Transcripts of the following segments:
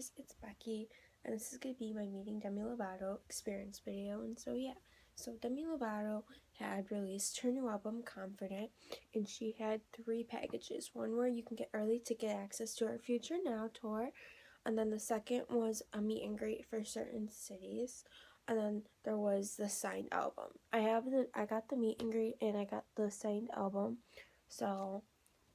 guys, it's Becky, and this is going to be my meeting Demi Lovato experience video. And so yeah, so Demi Lovato had released her new album Confident, and she had 3 packages. One where you can get early ticket access to her Future Now tour, and then the second was a meet and greet for certain cities, and then there was the signed album. I got the meet and greet and I got the signed album. So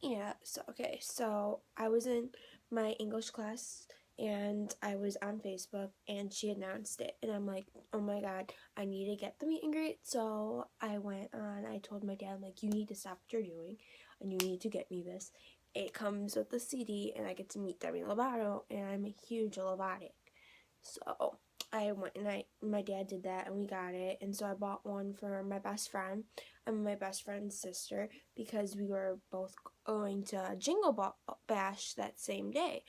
yeah, so I was in my English class and I was on Facebook and she announced it, and I'm like, oh my god, I need to get the meet and greet. So I went on, I told my dad, I'm like, you need to stop what you're doing and you need to get me this. It comes with the CD and I get to meet Demi Lovato, and I'm a huge Lovatic. So I went and my dad did that and we got it, and so I bought one for my best friend and my best friend's sister because we were both going to Jingle Bash that same day,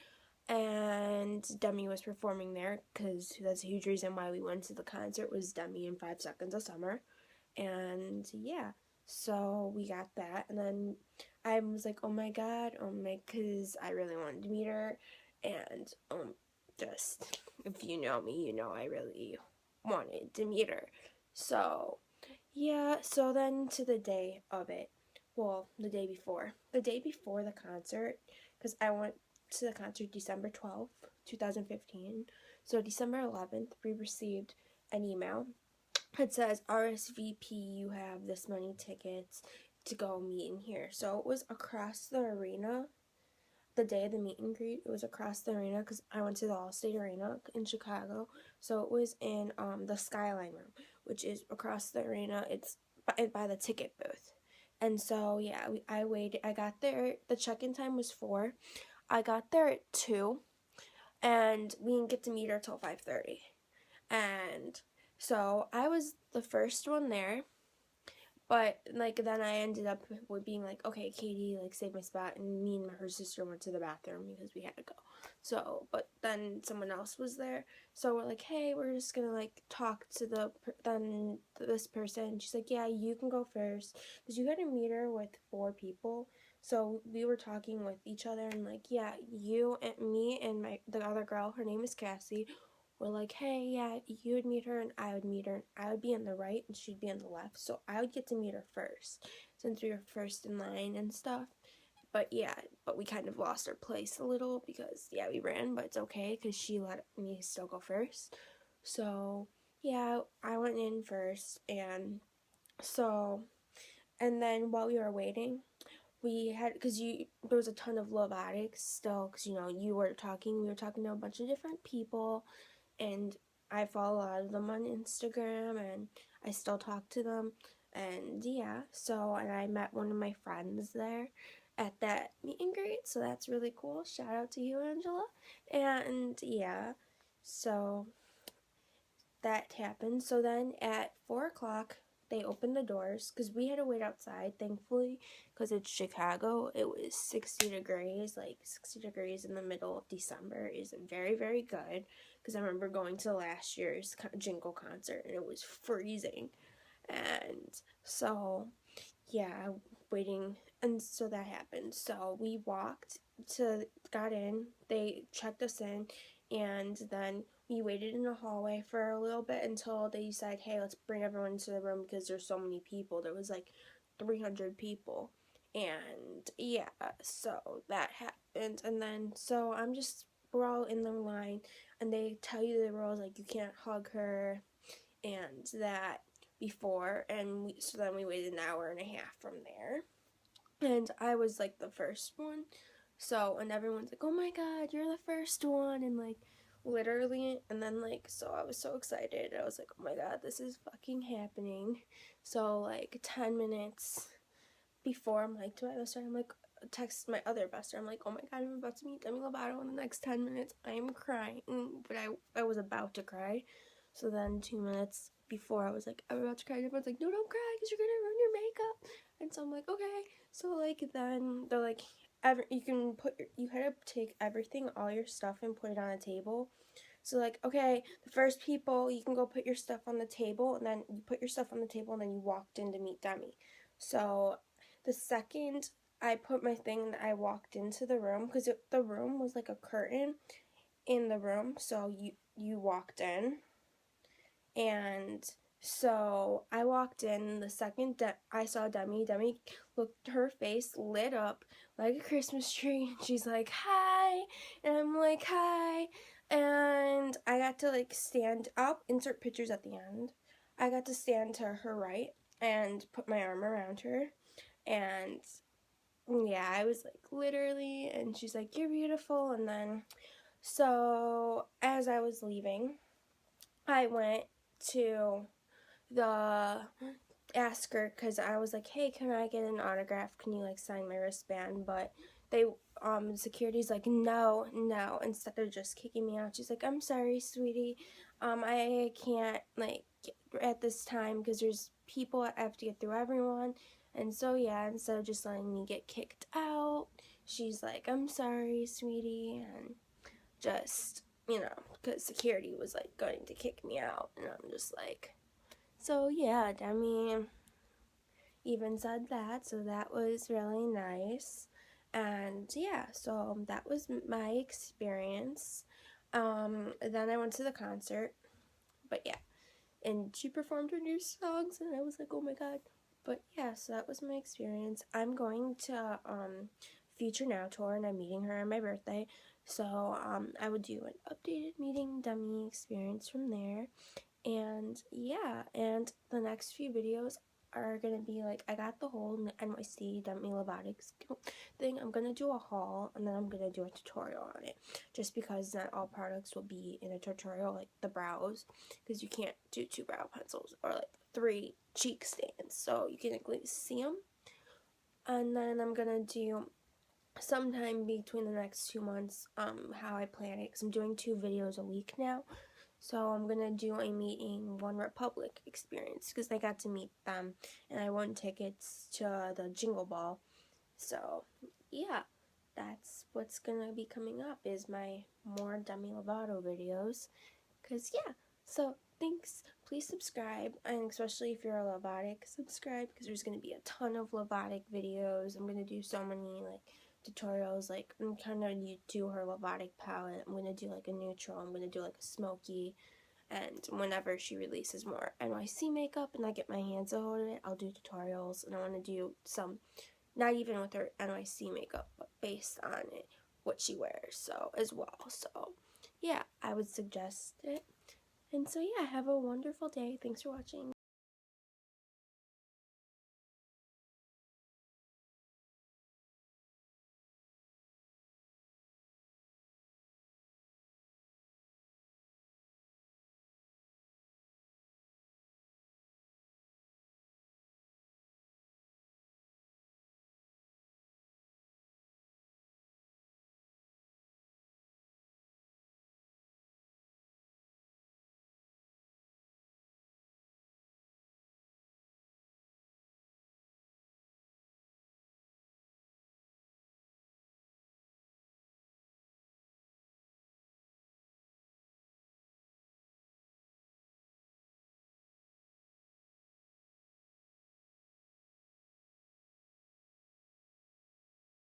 and Demi was performing there because that's a huge reason why we went to the concert, was Demi in 5 Seconds of Summer. And yeah, so we got that, and then I was like, oh my god, because I really wanted to meet her, and just, if you know me, you know I really wanted to meet her. So yeah, so then to the day of it, well, the day before the concert, because I went to the concert December 12th, 2015. So December 11th, we received an email. It says, RSVP, you have this many tickets to go meet in here. So it was across the arena. The day of the meet and greet, it was across the arena because I went to the Allstate Arena in Chicago. So it was in the Skyline room, which is across the arena. It's by the ticket booth. And so yeah, I waited. I got there. The check-in time was 4. I got there at 2, and we didn't get to meet her till 5:30. And so I was the first one there. But, like, then I ended up with being like, okay, Katie, like, save my spot, and me and her sister went to the bathroom because we had to go. So, but then someone else was there, so we're like, hey, we're just gonna, like, talk to this person. She's like, yeah, you can go first, because you had to meet her with 4 people. So we were talking with each other, and, like, yeah, you and me and the other girl, her name is Cassie, were like, hey, yeah, you would meet her and I would meet her, and I would be on the right and she'd be on the left, so I would get to meet her first since we were first in line and stuff. But yeah, but we kind of lost our place a little because, yeah, we ran, but it's okay because she let me still go first. So yeah, I went in first, and so, and then while we were waiting, we had, because there was a ton of Love Addicts still, because, you know, we were talking to a bunch of different people, and I follow a lot of them on Instagram, and I still talk to them, and yeah, so, and I met one of my friends there at that meet and greet, so that's really cool. Shout out to you, Angela. And yeah, so that happened. So then at 4 o'clock, they opened the doors, because we had to wait outside, thankfully, because it's Chicago. It was 60 degrees, like 60 degrees in the middle of December is very, very good, because I remember going to last year's Jingle concert, and it was freezing. And so, yeah, waiting, and so that happened. So we got in, they checked us in, and then we waited in the hallway for a little bit until they decided, hey, let's bring everyone into the room because there's so many people. There was like 300 people. And yeah, so that happened. And then, so we're all in the line, and they tell you the rules, like you can't hug her and that before. And so then we waited an hour and a half from there. And I was like the first one. So, and everyone's like, oh my god, you're the first one. And like, literally, and then like, so I was so excited. I was like, oh my god, this is fucking happening. So like 10 minutes before, I'm like, to my best friend, I'm like, text my other best friend, I'm like, oh my god, I'm about to meet Demi Lovato in the next 10 minutes. I am crying, but I was about to cry. So then 2 minutes before, I was like, I'm about to cry. Everyone's like, no, don't cry because you're gonna ruin your makeup. And so I'm like, okay. So like, then they're like, you had to take everything, all your stuff, and put it on a table. So like, okay, the first people, you can go put your stuff on the table, and then you put your stuff on the table, and then you walked in to meet Demi. So the second I put my thing, I walked into the room, because the room was like a curtain in the room, so you walked in, and so I walked in. The second I saw Demi looked, her face lit up like a Christmas tree. She's like, "Hi," and I'm like, "Hi," and I got to like stand up, insert pictures at the end. I got to stand to her right and put my arm around her, and yeah, I was like literally, and she's like, "You're beautiful," and then so as I was leaving, I went to the ask her because I was like, "Hey, can I get an autograph? Can you like sign my wristband?" But they security's like, "No, no." Instead of just kicking me out, she's like, "I'm sorry, sweetie. I can't like at this time because there's people, I have to get through everyone." And so yeah, instead of just letting me get kicked out, she's like, "I'm sorry, sweetie," and just, because security was like going to kick me out, and I'm just like, so yeah, Demi even said that, so that was really nice. And yeah, so that was my experience. Then I went to the concert, but yeah, and she performed her new songs, and I was like, oh my god. But yeah, so that was my experience. I'm going to Future Now tour, and I'm meeting her on my birthday, so I would do an updated meeting Demi experience from there. And yeah, and the next few videos are gonna be like, I got the whole NYC Demi Lovato thing. I'm gonna do a haul, and then I'm gonna do a tutorial on it, just because not all products will be in a tutorial, like the brows, because you can't do 2 brow pencils or like 3 cheek stands, so you can at least see them. And then I'm gonna do sometime between the next 2 months how I plan it, because I'm doing 2 videos a week now. So I'm gonna do a meeting One Republic experience, because they got to meet them, and I won tickets to the Jingle Ball. So yeah, that's what's gonna be coming up, is my more Demi Lovato videos. Cause yeah, so thanks. Please subscribe, and especially if you're a Lovatic, subscribe, because there's gonna be a ton of Lovatic videos. I'm gonna do so many like tutorials, like I'm kind of new to her Lovatic palette. I'm gonna do like a neutral, I'm gonna do like a smoky, and whenever she releases more NYC makeup and I get my hands a hold of it, I'll do tutorials. And I want to do some, not even with her NYC makeup, but based on it, what she wears, so as well. So yeah, I would suggest it. And so yeah, have a wonderful day. Thanks for watching.